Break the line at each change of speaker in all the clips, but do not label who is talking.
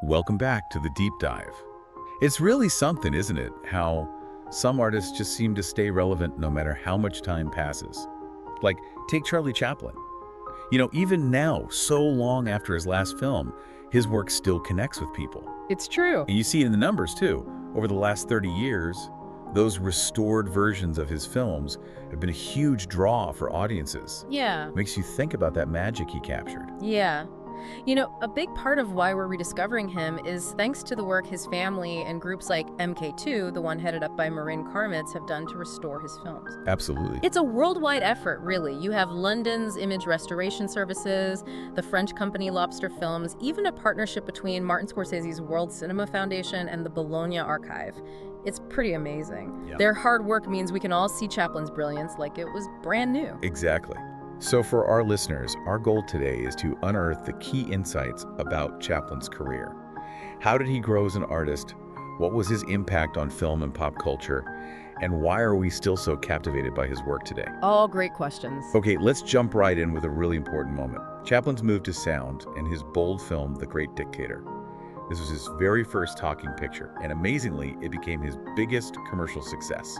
Welcome back to the deep dive. It's really something, isn't it? How some artists just seem to stay relevant no matter how much time passes. Like, take Charlie Chaplin. Even now, so long after his last film, his work still connects with people.
It's true.
And you see it in the numbers, too. Over the last 30 years, those restored versions of his films have been a huge draw for audiences.
Yeah.
Makes you think about that magic he captured.
Yeah. A big part of why we're rediscovering him is thanks to the work his family and groups like MK2, the one headed up by Marin Karmitz, have done to restore his films.
Absolutely.
It's a worldwide effort, really. You have London's Image Restoration Services, the French company Lobster Films, even a partnership between Martin Scorsese's World Cinema Foundation and the Bologna Archive. It's pretty amazing.
Yep.
Their hard work means we can all see Chaplin's brilliance like it was brand new.
Exactly. So for our listeners, our goal today is to unearth the key insights about Chaplin's career. How did he grow as an artist? What was his impact on film and pop culture? And why are we still so captivated by his work today?
All great questions.
Okay, let's jump right in with a really important moment. Chaplin's move to sound in his bold film, The Great Dictator. This was his very first talking picture, and amazingly, it became his biggest commercial success.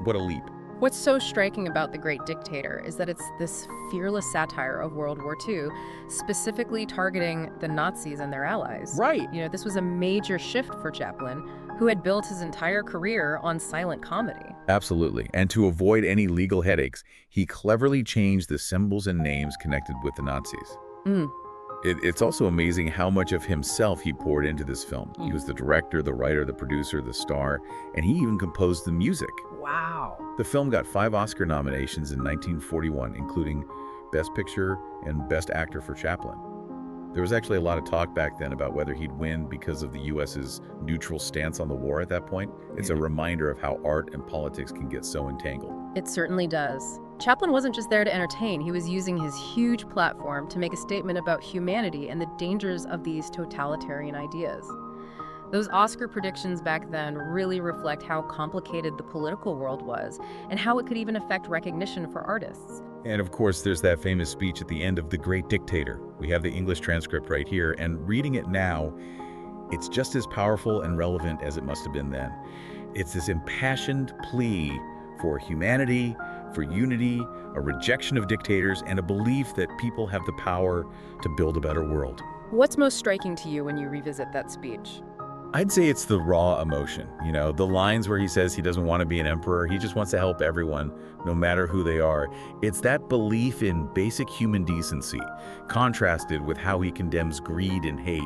What a leap.
What's so striking about The Great Dictator is that it's this fearless satire of World War II, specifically targeting the Nazis and their allies.
Right.
This was a major shift for Chaplin, who had built his entire career on silent comedy.
Absolutely. And to avoid any legal headaches, he cleverly changed the symbols and names connected with the Nazis. It's also amazing how much of himself he poured into this film. He was the director, the writer, the producer, the star, and he even composed the music.
Wow.
The film got 5 Oscar nominations in 1941, including Best Picture and Best Actor for Chaplin. There was actually a lot of talk back then about whether he'd win because of the U.S.'s neutral stance on the war at that point. It's a reminder of how art and politics can get so entangled.
It certainly does. Chaplin wasn't just there to entertain, he was using his huge platform to make a statement about humanity and the dangers of these totalitarian ideas. Those Oscar predictions back then really reflect how complicated the political world was and how it could even affect recognition for artists.
And of course, there's that famous speech at the end of The Great Dictator. We have the English transcript right here, and reading it now, it's just as powerful and relevant as it must have been then. It's this impassioned plea for humanity, for unity, a rejection of dictators, and a belief that people have the power to build a better world.
What's most striking to you when you revisit that speech?
I'd say it's the raw emotion, the lines where he says he doesn't want to be an emperor, he just wants to help everyone, no matter who they are. It's that belief in basic human decency, contrasted with how he condemns greed and hate,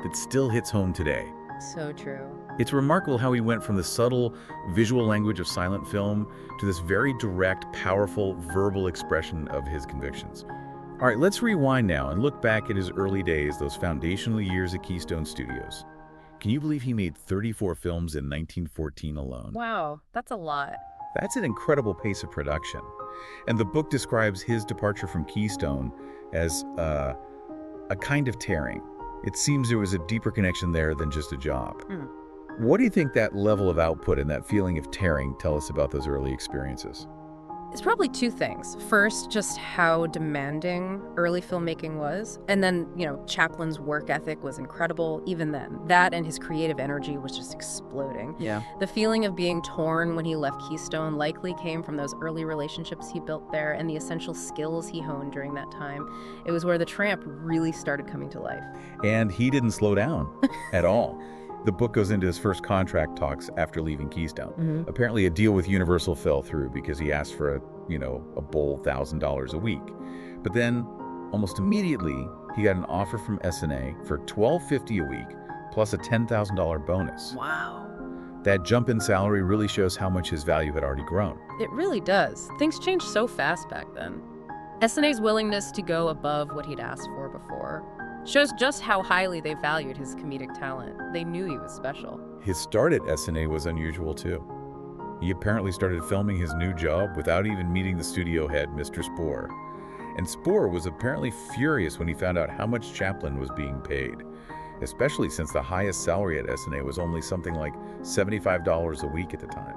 that still hits home today.
So true.
It's remarkable how he went from the subtle visual language of silent film to this very direct, powerful, verbal expression of his convictions. All right, let's rewind now and look back at his early days, those foundational years at Keystone Studios. Can you believe he made 34 films in 1914 alone?
Wow, that's a lot.
That's an incredible pace of production. And the book describes his departure from Keystone as a kind of tearing. It seems there was a deeper connection there than just a job. What do you think that level of output and that feeling of tearing tell us about those early experiences?
It's probably two things. First, just how demanding early filmmaking was. And then, Chaplin's work ethic was incredible even then. That and his creative energy was just exploding.
Yeah.
The feeling of being torn when he left Keystone likely came from those early relationships he built there and the essential skills he honed during that time. It was where the tramp really started coming to life.
And he didn't slow down at all. The book goes into his first contract talks after leaving Keystone. Apparently a deal with Universal fell through because he asked for a bowl $1,000 a week. But then, almost immediately, he got an offer from SNA for $1,250 a week, plus a $10,000 bonus.
Wow.
That jump in salary really shows how much his value had already grown.
It really does. Things changed so fast back then. SNA's willingness to go above what he'd asked for before shows just how highly they valued his comedic talent. They knew he was special.
His start at SNA was unusual too. He apparently started filming his new job without even meeting the studio head, Mr. Spoor. And Spoor was apparently furious when he found out how much Chaplin was being paid, especially since the highest salary at SNA was only something like $75 a week at the time.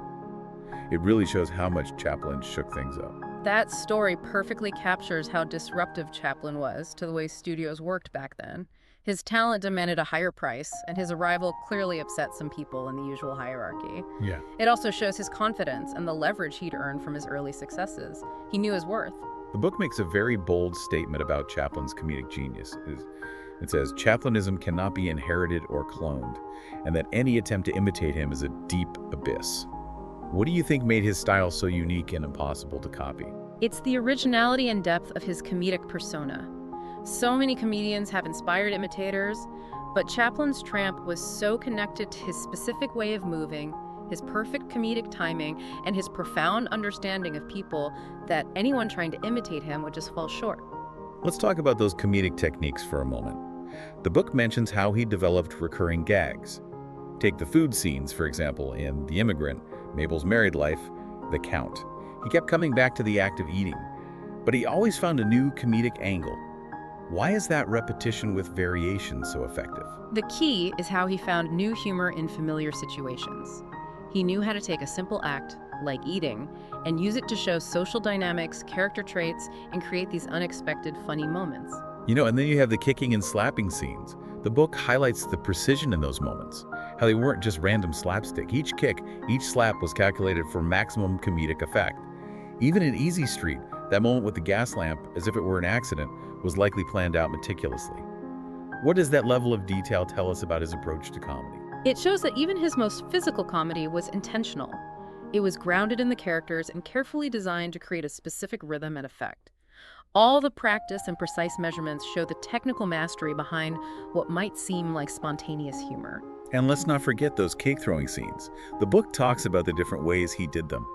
It really shows how much Chaplin shook things up.
That story perfectly captures how disruptive Chaplin was to the way studios worked back then. His talent demanded a higher price, and his arrival clearly upset some people in the usual hierarchy.
Yeah.
It also shows his confidence and the leverage he'd earned from his early successes. He knew his worth.
The book makes a very bold statement about Chaplin's comedic genius. It says, Chaplinism cannot be inherited or cloned, and that any attempt to imitate him is a deep abyss. What do you think made his style so unique and impossible to copy?
It's the originality and depth of his comedic persona. So many comedians have inspired imitators, but Chaplin's tramp was so connected to his specific way of moving, his perfect comedic timing, and his profound understanding of people that anyone trying to imitate him would just fall short.
Let's talk about those comedic techniques for a moment. The book mentions how he developed recurring gags. Take the food scenes, for example, in The Immigrant, Mabel's married life, The Count. He kept coming back to the act of eating, but he always found a new comedic angle. Why is that repetition with variation so effective?
The key is how he found new humor in familiar situations. He knew how to take a simple act, like eating, and use it to show social dynamics, character traits, and create these unexpected funny moments.
And then you have the kicking and slapping scenes. The book highlights the precision in those moments, how they weren't just random slapstick. Each kick, each slap was calculated for maximum comedic effect. Even in Easy Street, that moment with the gas lamp, as if it were an accident, was likely planned out meticulously. What does that level of detail tell us about his approach to comedy?
It shows that even his most physical comedy was intentional. It was grounded in the characters and carefully designed to create a specific rhythm and effect. All the practice and precise measurements show the technical mastery behind what might seem like spontaneous humor.
And let's not forget those cake throwing scenes. The book talks about the different ways he did them,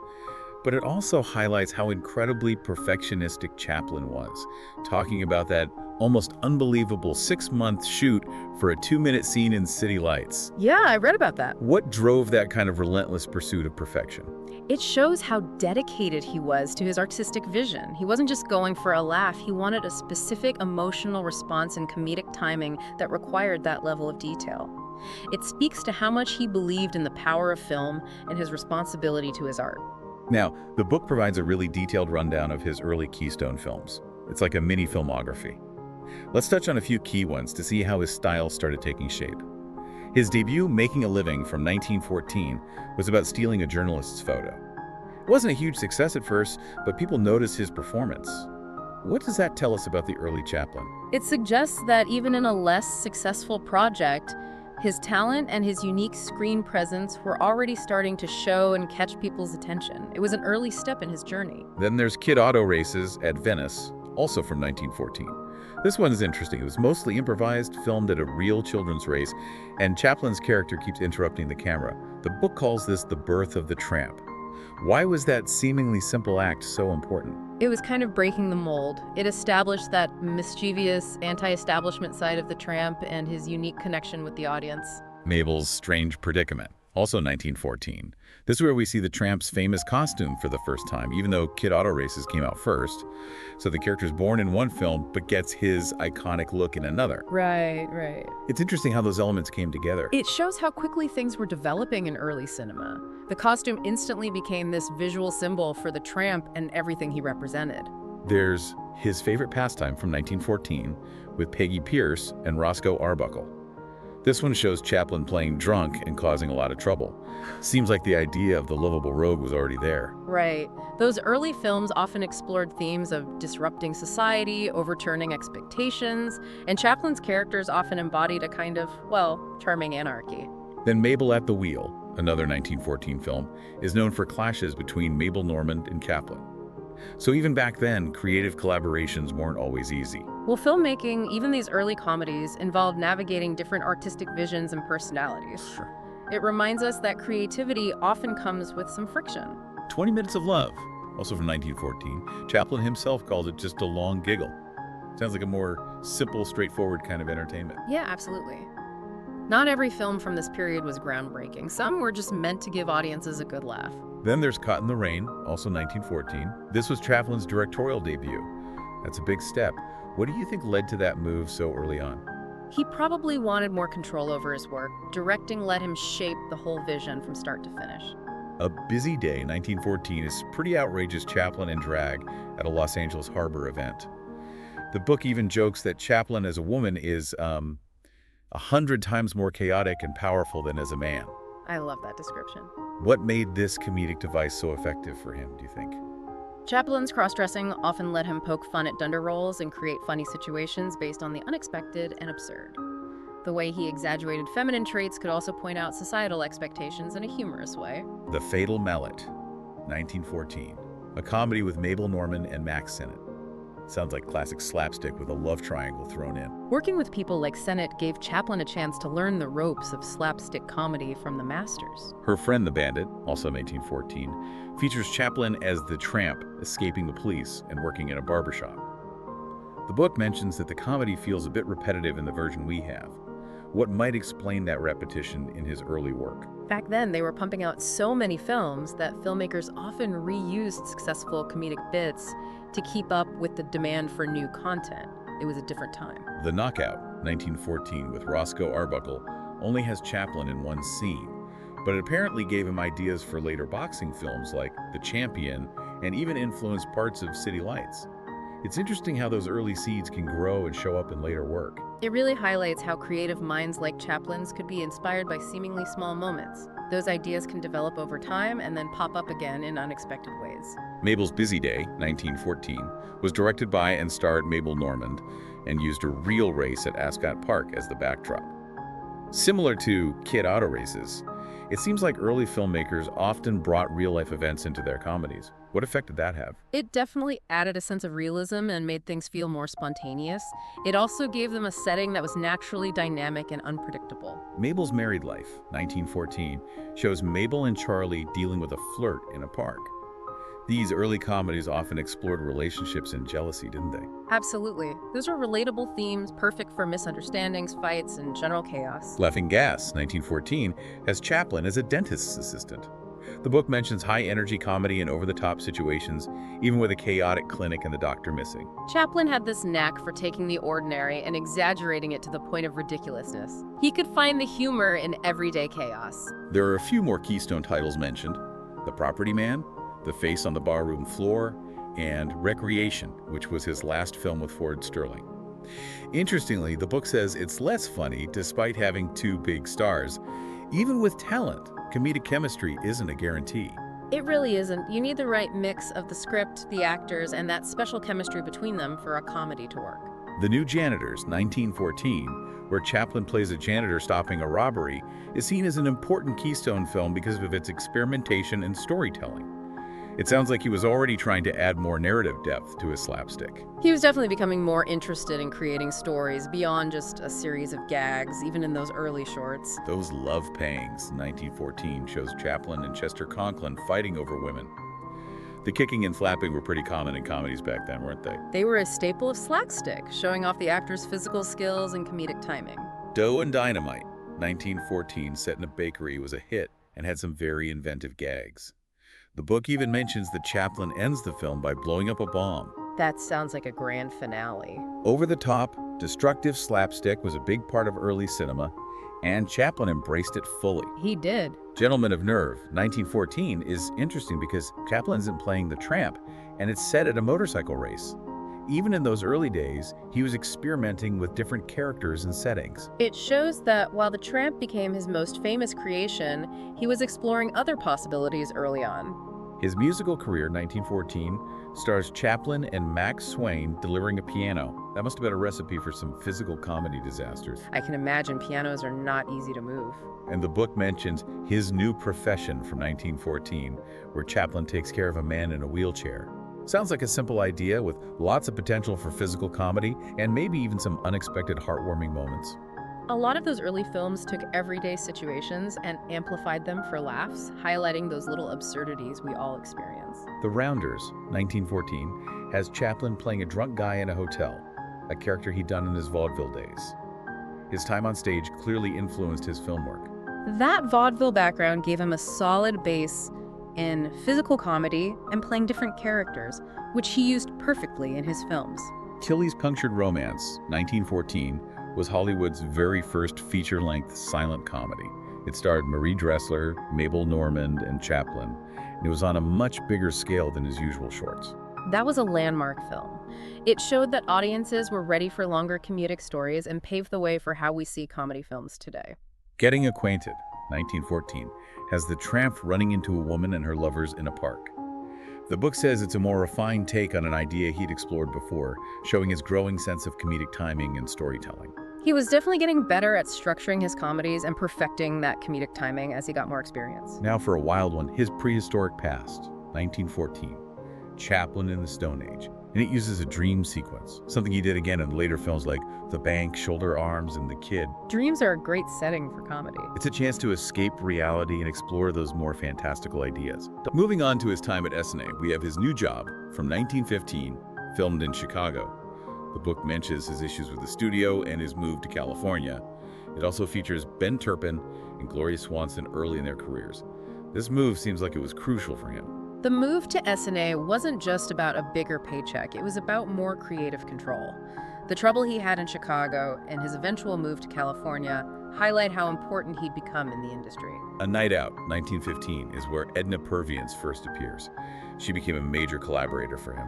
but it also highlights how incredibly perfectionistic Chaplin was, talking about that almost unbelievable 6-month shoot for a 2-minute scene in City Lights.
Yeah, I read about that.
What drove that kind of relentless pursuit of perfection?
It shows how dedicated he was to his artistic vision. He wasn't just going for a laugh, he wanted a specific emotional response and comedic timing that required that level of detail. It speaks to how much he believed in the power of film and his responsibility to his art.
Now, the book provides a really detailed rundown of his early Keystone films. It's like a mini filmography. Let's touch on a few key ones to see how his style started taking shape. His debut, Making a Living, from 1914, was about stealing a journalist's photo. It wasn't a huge success at first, but people noticed his performance. What does that tell us about the early Chaplin?
It suggests that even in a less successful project, his talent and his unique screen presence were already starting to show and catch people's attention. It was an early step in his journey.
Then there's Kid Auto Races at Venice, also from 1914. This one is interesting. It was mostly improvised, filmed at a real children's race, and Chaplin's character keeps interrupting the camera. The book calls this the birth of the tramp. Why was that seemingly simple act so important?
It was kind of breaking the mold. It established that mischievous, anti-establishment side of the tramp and his unique connection with the audience.
Mabel's Strange Predicament, also 1914. This is where we see the tramp's famous costume for the first time, even though Kid Auto Races came out first. So the character's born in one film, but gets his iconic look in another.
Right.
It's interesting how those elements came together.
It shows how quickly things were developing in early cinema. The costume instantly became this visual symbol for the tramp and everything he represented.
There's his favorite pastime from 1914 with Peggy Pierce and Roscoe Arbuckle. This one shows Chaplin playing drunk and causing a lot of trouble. Seems like the idea of the lovable rogue was already there.
Right. Those early films often explored themes of disrupting society, overturning expectations, and Chaplin's characters often embodied a kind of, charming anarchy.
Then Mabel at the Wheel, another 1914 film, is known for clashes between Mabel Normand and Chaplin. So even back then, creative collaborations weren't always easy.
Well, filmmaking, even these early comedies, involved navigating different artistic visions and personalities.
Sure.
It reminds us that creativity often comes with some friction.
20 Minutes of Love, also from 1914. Chaplin himself called it just a long giggle. Sounds like a more simple, straightforward kind of entertainment.
Yeah, absolutely. Not every film from this period was groundbreaking. Some were just meant to give audiences a good laugh.
Then there's Caught in the Rain, also 1914. This was Chaplin's directorial debut. That's a big step. What do you think led to that move so early on?
He probably wanted more control over his work. Directing let him shape the whole vision from start to finish.
A Busy Day, 1914, is pretty outrageous Chaplin in drag at a Los Angeles harbor event. The book even jokes that Chaplin as a woman is 100 times more chaotic and powerful than as a man.
I love that description.
What made this comedic device so effective for him, do you think?
Chaplin's cross-dressing often let him poke fun at dunder roles and create funny situations based on the unexpected and absurd. The way he exaggerated feminine traits could also point out societal expectations in a humorous way.
The Fatal Mallet, 1914. A comedy with Mabel Normand and Max Sennett. Sounds like classic slapstick with a love triangle thrown in.
Working with people like Sennett gave Chaplin a chance to learn the ropes of slapstick comedy from the masters.
Her Friend the Bandit, also 1914, features Chaplin as the tramp escaping the police and working in a barbershop. The book mentions that the comedy feels a bit repetitive in the version we have. What might explain that repetition in his early work?
Back then, they were pumping out so many films that filmmakers often reused successful comedic bits to keep up with the demand for new content. It was a different time.
The Knockout, 1914, with Roscoe Arbuckle, only has Chaplin in one scene, but it apparently gave him ideas for later boxing films like The Champion and even influenced parts of City Lights. It's interesting how those early seeds can grow and show up in later work.
It really highlights how creative minds like Chaplin's could be inspired by seemingly small moments. Those ideas can develop over time and then pop up again in unexpected ways.
Mabel's Busy Day, 1914, was directed by and starred Mabel Normand and used a real race at Ascot Park as the backdrop. Similar to Kid Auto Races, it seems like early filmmakers often brought real-life events into their comedies. What effect did that have?
It definitely added a sense of realism and made things feel more spontaneous. It also gave them a setting that was naturally dynamic and unpredictable.
Mabel's Married Life, 1914, shows Mabel and Charlie dealing with a flirt in a park. These early comedies often explored relationships and jealousy, didn't they?
Absolutely. Those are relatable themes, perfect for misunderstandings, fights, and general chaos.
Laughing Gas, 1914, has Chaplin as a dentist's assistant. The book mentions high-energy comedy and over-the-top situations, even with a chaotic clinic and the doctor missing.
Chaplin had this knack for taking the ordinary and exaggerating it to the point of ridiculousness. He could find the humor in everyday chaos.
There are a few more Keystone titles mentioned: The Property Man, The Face on the Barroom Floor, and Recreation, which was his last film with Ford Sterling. Interestingly, the book says it's less funny despite having two big stars. Even with talent, comedic chemistry isn't a guarantee.
It really isn't. You need the right mix of the script, the actors, and that special chemistry between them for a comedy to work.
The New Janitors, 1914, where Chaplin plays a janitor stopping a robbery, is seen as an important Keystone film because of its experimentation and storytelling. It sounds like he was already trying to add more narrative depth to his slapstick.
He was definitely becoming more interested in creating stories beyond just a series of gags, even in those early shorts.
Those Love Pangs, 1914, shows Chaplin and Chester Conklin fighting over women. The kicking and slapping were pretty common in comedies back then, weren't they?
They were a staple of slapstick, showing off the actor's physical skills and comedic timing.
Dough and Dynamite, 1914, set in a bakery, was a hit and had some very inventive gags. The book even mentions that Chaplin ends the film by blowing up a bomb.
That sounds like a grand finale.
Over-the-top, destructive slapstick was a big part of early cinema, and Chaplin embraced it fully.
He did.
Gentleman of Nerve, 1914, is interesting because Chaplin isn't playing the tramp, and it's set at a motorcycle race. Even in those early days, he was experimenting with different characters and settings.
It shows that while the tramp became his most famous creation, he was exploring other possibilities early on.
His musical career, 1914, stars Chaplin and Max Swain delivering a piano. That must have been a recipe for some physical comedy disasters.
I can imagine pianos are not easy to move.
And the book mentions His New Profession from 1914, where Chaplin takes care of a man in a wheelchair. Sounds like a simple idea with lots of potential for physical comedy and maybe even some unexpected heartwarming moments.
A lot of those early films took everyday situations and amplified them for laughs, highlighting those little absurdities we all experience.
The Rounders, 1914, has Chaplin playing a drunk guy in a hotel, a character he'd done in his vaudeville days. His time on stage clearly influenced his film work.
That vaudeville background gave him a solid base in physical comedy and playing different characters, which he used perfectly in his films.
Tilly's Punctured Romance, 1914, was Hollywood's very first feature-length silent comedy. It starred Marie Dressler, Mabel Normand, and Chaplin, and it was on a much bigger scale than his usual shorts.
That was a landmark film. It showed that audiences were ready for longer comedic stories and paved the way for how we see comedy films today.
Getting Acquainted, 1914, has the tramp running into a woman and her lovers in a park. The book says it's a more refined take on an idea he'd explored before, showing his growing sense of comedic timing and storytelling.
He was definitely getting better at structuring his comedies and perfecting that comedic timing as he got more experience.
Now for a wild one, his prehistoric past, 1914, Chaplin in the Stone Age. And it uses a dream sequence, something he did again in later films like The Bank, Shoulder Arms, and The Kid.
Dreams are a great setting for comedy.
It's a chance to escape reality and explore those more fantastical ideas. Moving on to his time at SNA, we have his new job from 1915, filmed in Chicago. The book mentions his issues with the studio and his move to California. It also features Ben Turpin and Gloria Swanson early in their careers. This move seems like it was crucial for him.
The move to SNA wasn't just about a bigger paycheck, it was about more creative control. The trouble he had in Chicago and his eventual move to California highlight how important he'd become in the industry.
A Night Out, 1915, is where Edna Purviance first appears. She became a major collaborator for him.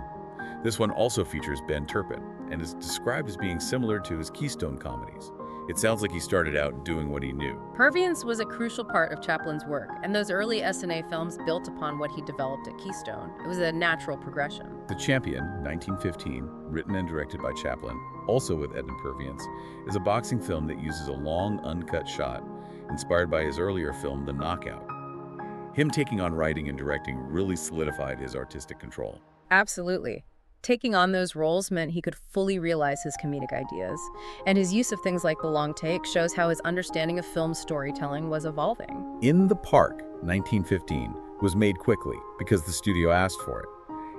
This one also features Ben Turpin and is described as being similar to his Keystone comedies. It sounds like he started out doing what he knew.
Purviance was a crucial part of Chaplin's work, and those early SNA films built upon what he developed at Keystone. It was a natural progression.
The Champion, 1915, written and directed by Chaplin, also with Edna Purviance, is a boxing film that uses a long, uncut shot, inspired by his earlier film, The Knockout. Him taking on writing and directing really solidified his artistic control.
Absolutely. Taking on those roles meant he could fully realize his comedic ideas, and his use of things like the long take shows how his understanding of film storytelling was evolving.
In the Park, 1915, was made quickly because the studio asked for it.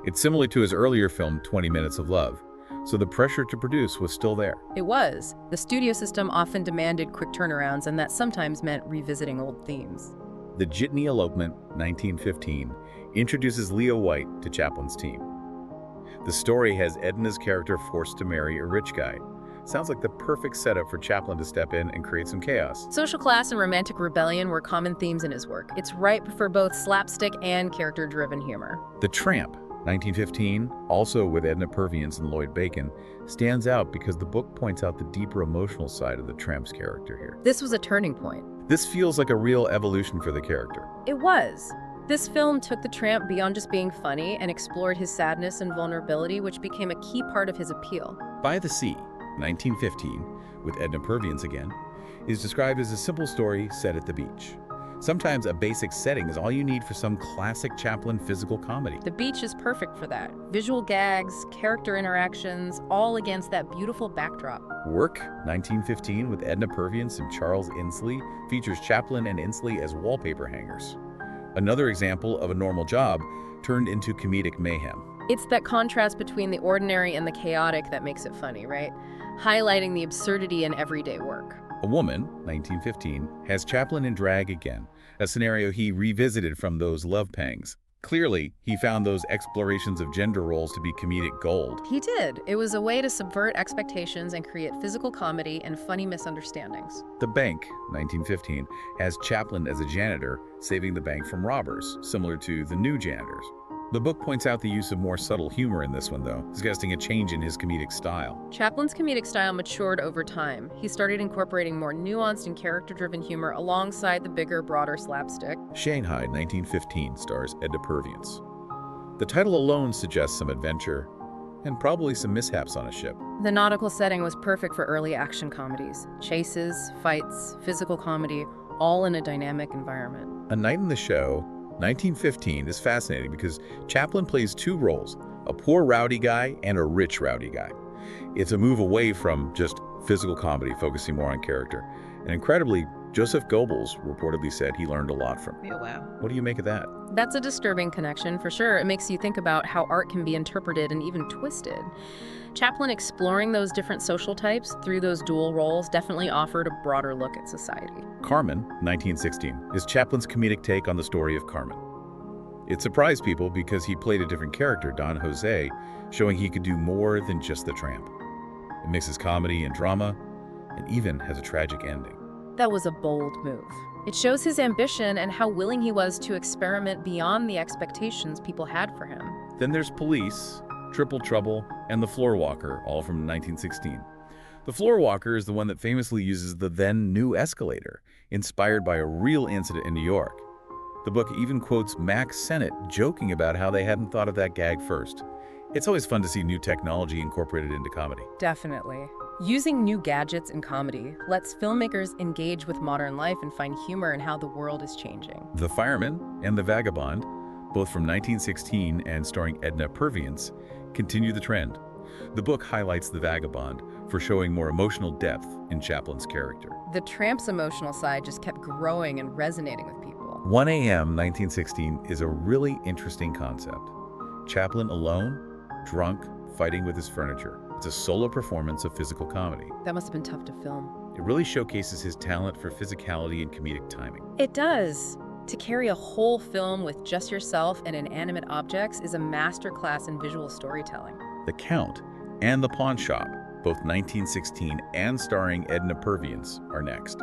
It's similar to his earlier film, 20 Minutes of Love, so the pressure to produce was still there.
It was. The studio system often demanded quick turnarounds, and that sometimes meant revisiting old themes.
The Jitney Elopement, 1915, introduces Leo White to Chaplin's team. The story has Edna's character forced to marry a rich guy. Sounds like the perfect setup for Chaplin to step in and create some chaos.
Social class and romantic rebellion were common themes in his work. It's ripe for both slapstick and character-driven humor.
The Tramp, 1915, also with Edna Purviance and Lloyd Bacon, stands out because the book points out the deeper emotional side of the tramp's character here.
This was a turning point.
This feels like a real evolution for the character.
It was. This film took the tramp beyond just being funny and explored his sadness and vulnerability, which became a key part of his appeal.
By the Sea, 1915, with Edna Purviance again, is described as a simple story set at the beach. Sometimes a basic setting is all you need for some classic Chaplin physical comedy.
The beach is perfect for that. Visual gags, character interactions, all against that beautiful backdrop.
Work, 1915, with Edna Purviance and Charles Inslee, features Chaplin and Inslee as wallpaper hangers. Another example of a normal job turned into comedic mayhem.
It's that contrast between the ordinary and the chaotic that makes it funny, right? Highlighting the absurdity in everyday work.
A Woman, 1915, has Chaplin in drag again, a scenario he revisited from those love pangs. Clearly, he found those explorations of gender roles to be comedic gold.
He did. It was a way to subvert expectations and create physical comedy and funny misunderstandings.
The Bank, 1915, has Chaplin as a janitor, saving the bank from robbers, similar to The New Janitors. The book points out the use of more subtle humor in this one, though, suggesting a change in his comedic style.
Chaplin's comedic style matured over time. He started incorporating more nuanced and character-driven humor alongside the bigger, broader slapstick.
Shanghai, 1915, stars Edna Purviance. The title alone suggests some adventure, and probably some mishaps on a ship.
The nautical setting was perfect for early action comedies. Chases, fights, physical comedy, all in a dynamic environment.
A Night in the Show, 1915, is fascinating because Chaplin plays two roles, a poor rowdy guy and a rich rowdy guy. It's a move away from just physical comedy, focusing more on character. And incredibly, Joseph Goebbels reportedly said he learned a lot from it.
Oh, wow.
What do you make of that?
That's a disturbing connection, for sure. It makes you think about how art can be interpreted and even twisted. Chaplin exploring those different social types through those dual roles definitely offered a broader look at society.
Carmen, 1916, is Chaplin's comedic take on the story of Carmen. It surprised people because he played a different character, Don Jose, showing he could do more than just the tramp. It mixes comedy and drama, and even has a tragic ending.
That was a bold move. It shows his ambition and how willing he was to experiment beyond the expectations people had for him.
Then there's Police, Triple Trouble, and The Floor Walker, all from 1916. The Floor Walker is the one that famously uses the then new escalator, inspired by a real incident in New York. The book even quotes Max Sennett joking about how they hadn't thought of that gag first. It's always fun to see new technology incorporated into comedy.
Definitely. Using new gadgets in comedy lets filmmakers engage with modern life and find humor in how the world is changing.
The Fireman and The Vagabond, both from 1916 and starring Edna Purviance, continue the trend. The book highlights The Vagabond for showing more emotional depth in Chaplin's character.
The tramp's emotional side just kept growing and resonating with people.
1 a.m. 1916 is a really interesting concept. Chaplin alone, drunk, fighting with his furniture. It's a solo performance of physical comedy.
That must have been tough to film.
It really showcases his talent for physicality and comedic timing.
It does. To carry a whole film with just yourself and inanimate objects is a masterclass in visual storytelling.
The Count and The Pawn Shop, both 1916 and starring Edna Purviance, are next.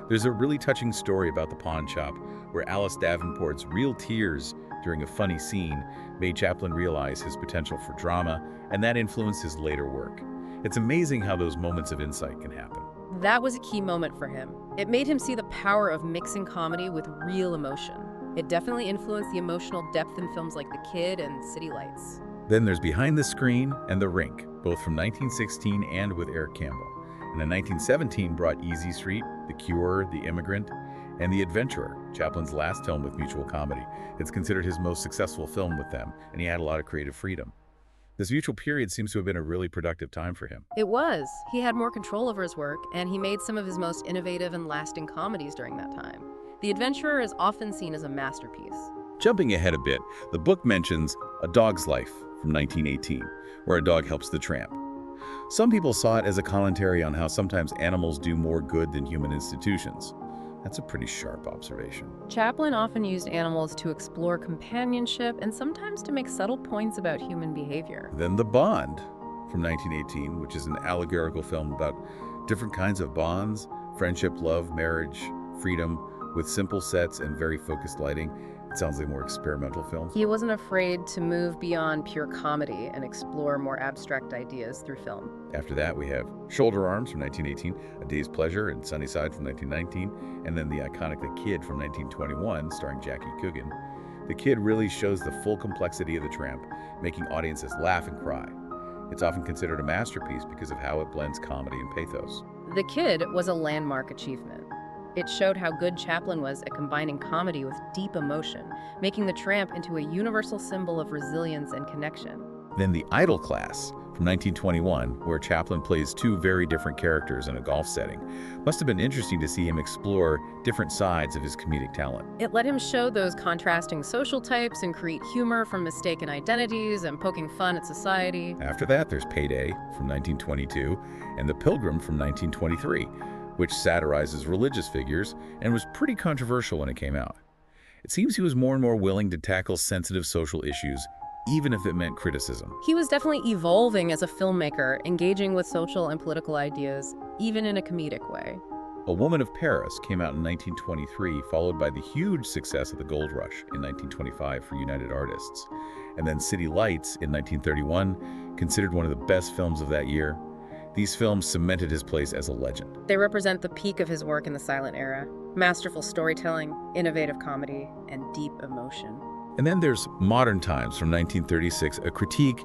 There's a really touching story about the pawn shop where Alice Davenport's real tears during a funny scene made Chaplin realize his potential for drama, and that influenced his later work. It's amazing how those moments of insight can happen.
That was a key moment for him. It made him see the power of mixing comedy with real emotion. It definitely influenced the emotional depth in films like The Kid and City Lights.
Then there's Behind the Screen and The Rink, both from 1916 and with Eric Campbell. And in 1917 brought Easy Street, The Cure, The Immigrant, and The Adventurer, Chaplin's last film with Mutual Comedy. It's considered his most successful film with them, and he had a lot of creative freedom. This mutual period seems to have been a really productive time for him.
It was. He had more control over his work, and he made some of his most innovative and lasting comedies during that time. The Adventurer is often seen as a masterpiece.
Jumping ahead a bit, the book mentions A Dog's Life from 1918, where a dog helps the tramp. Some people saw it as a commentary on how sometimes animals do more good than human institutions. That's a pretty sharp observation.
Chaplin often used animals to explore companionship and sometimes to make subtle points about human behavior.
Then The Bond from 1918, which is an allegorical film about different kinds of bonds, friendship, love, marriage, freedom, with simple sets and very focused lighting. It sounds like more experimental films.
He wasn't afraid to move beyond pure comedy and explore more abstract ideas through film.
After that, we have Shoulder Arms from 1918, A Day's Pleasure and Sunnyside from 1919, and then the iconic The Kid from 1921, starring Jackie Coogan. The Kid really shows the full complexity of the tramp, making audiences laugh and cry. It's often considered a masterpiece because of how it blends comedy and pathos.
The Kid was a landmark achievement. It showed how good Chaplin was at combining comedy with deep emotion, making the tramp into a universal symbol of resilience and connection.
Then The Idle Class from 1921, where Chaplin plays two very different characters in a golf setting. Must have been interesting to see him explore different sides of his comedic talent.
It let him show those contrasting social types and create humor from mistaken identities and poking fun at society.
After that, there's Payday from 1922 and The Pilgrim from 1923, which satirizes religious figures and was pretty controversial when it came out. It seems he was more and more willing to tackle sensitive social issues, even if it meant criticism.
He was definitely evolving as a filmmaker, engaging with social and political ideas, even in a comedic way.
A Woman of Paris came out in 1923, followed by the huge success of The Gold Rush in 1925 for United Artists. And then City Lights in 1931, considered one of the best films of that year. These films cemented his place as a legend.
They represent the peak of his work in the silent era. Masterful storytelling, innovative comedy, and deep emotion.
And then there's Modern Times from 1936, a critique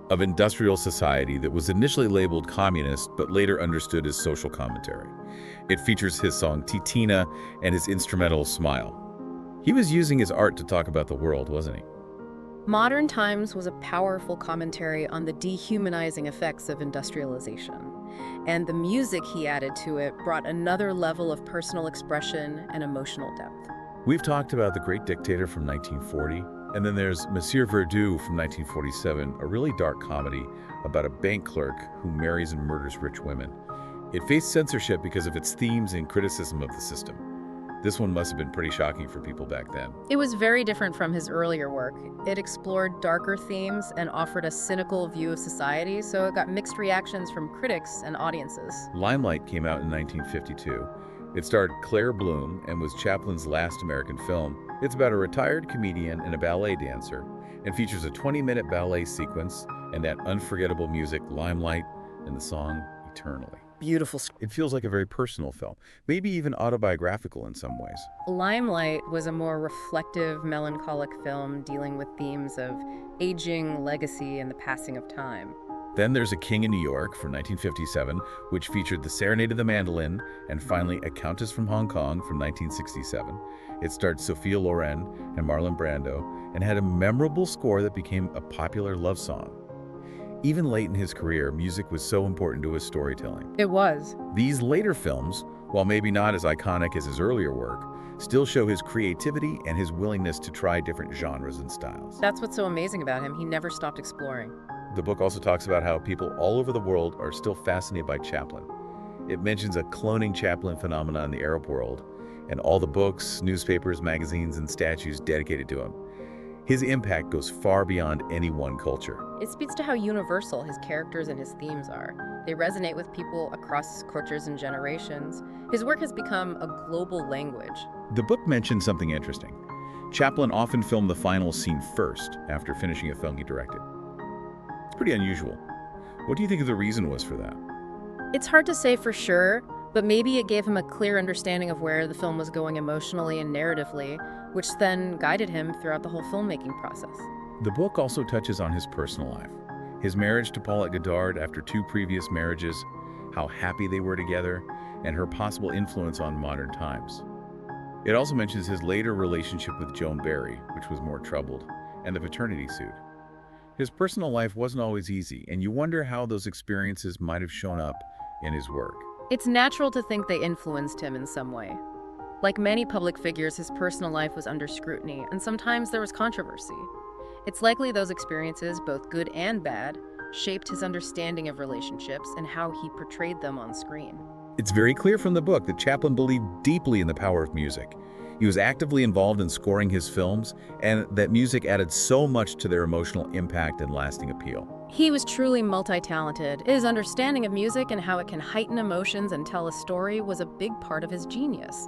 of industrial society that was initially labeled communist but later understood as social commentary. It features his song Titina and his instrumental Smile. He was using his art to talk about the world, wasn't he?
Modern Times was a powerful commentary on the dehumanizing effects of industrialization, and the music he added to it brought another level of personal expression and emotional depth.
We've talked about The Great Dictator from 1940, and then there's Monsieur Verdoux from 1947, a really dark comedy about a bank clerk who marries and murders rich women. It faced censorship because of its themes and criticism of the system. This one must have been pretty shocking for people back then.
It was very different from his earlier work. It explored darker themes and offered a cynical view of society, so it got mixed reactions from critics and audiences.
Limelight came out in 1952. It starred Claire Bloom and was Chaplin's last American film. It's about a retired comedian and a ballet dancer, and features a 20-minute ballet sequence and that unforgettable music, Limelight, and the song Eternally.
Beautiful.
It feels like a very personal film, maybe even autobiographical in some ways.
Limelight was a more reflective, melancholic film dealing with themes of aging, legacy, and the passing of time.
Then there's A King in New York from 1957, which featured The Serenade of the Mandolin, and finally A Countess from Hong Kong from 1967. It starred Sophia Loren and Marlon Brando and had a memorable score that became a popular love song. Even late in his career, music was so important to his storytelling.
It was.
These later films, while maybe not as iconic as his earlier work, still show his creativity and his willingness to try different genres and styles.
That's what's so amazing about him. He never stopped exploring.
The book also talks about how people all over the world are still fascinated by Chaplin. It mentions a cloning Chaplin phenomenon in the Arab world, and all the books, newspapers, magazines, and statues dedicated to him. His impact goes far beyond any one culture.
It speaks to how universal his characters and his themes are. They resonate with people across cultures and generations. His work has become a global language.
The book mentions something interesting. Chaplin often filmed the final scene first, after finishing a film he directed. It's pretty unusual. What do you think the reason was for that?
It's hard to say for sure, but maybe it gave him a clear understanding of where the film was going emotionally and narratively, which then guided him throughout the whole filmmaking process.
The book also touches on his personal life. His marriage to Paulette Goddard after 2 previous marriages, how happy they were together, and her possible influence on modern times. It also mentions his later relationship with Joan Barry, which was more troubled, and the paternity suit. His personal life wasn't always easy, and you wonder how those experiences might have shown up in his work.
It's natural to think they influenced him in some way. Like many public figures, his personal life was under scrutiny, and sometimes there was controversy. It's likely those experiences, both good and bad, shaped his understanding of relationships and how he portrayed them on screen.
It's very clear from the book that Chaplin believed deeply in the power of music. He was actively involved in scoring his films, and that music added so much to their emotional impact and lasting appeal.
He was truly multi-talented. His understanding of music and how it can heighten emotions and tell a story was a big part of his genius.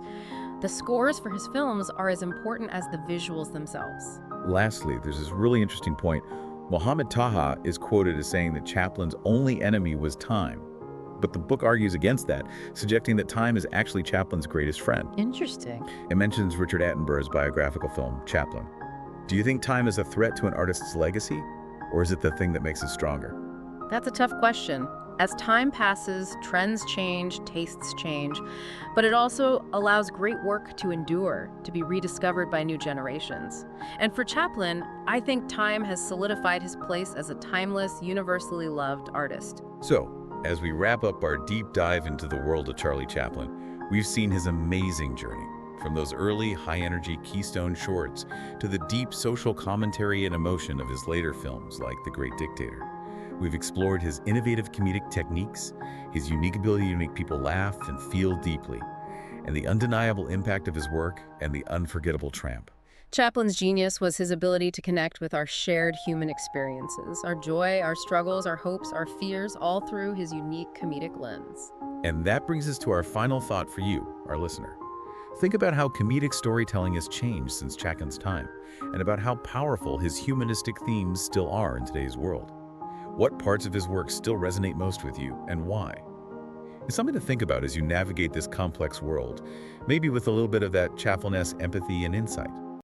The scores for his films are as important as the visuals themselves.
Lastly, there's this really interesting point. Mohammed Taha is quoted as saying that Chaplin's only enemy was time. But the book argues against that, suggesting that time is actually Chaplin's greatest friend.
Interesting.
It mentions Richard Attenborough's biographical film, Chaplin. Do you think time is a threat to an artist's legacy, or is it the thing that makes it stronger?
That's a tough question. As time passes, trends change, tastes change, but it also allows great work to endure, to be rediscovered by new generations. And for Chaplin, I think time has solidified his place as a timeless, universally loved artist.
So, as we wrap up our deep dive into the world of Charlie Chaplin, we've seen his amazing journey, from those early high-energy Keystone shorts to the deep social commentary and emotion of his later films like The Great Dictator. We've explored his innovative comedic techniques, his unique ability to make people laugh and feel deeply, and the undeniable impact of his work and the unforgettable tramp.
Chaplin's genius was his ability to connect with our shared human experiences, our joy, our struggles, our hopes, our fears, all through his unique comedic lens.
And that brings us to our final thought for you, our listener. Think about how comedic storytelling has changed since Chaplin's time, and about how powerful his humanistic themes still are in today's world. What parts of his work still resonate most with you, and why? It's something to think about as you navigate this complex world, maybe with a little bit of that Chaplin-esque empathy and insight.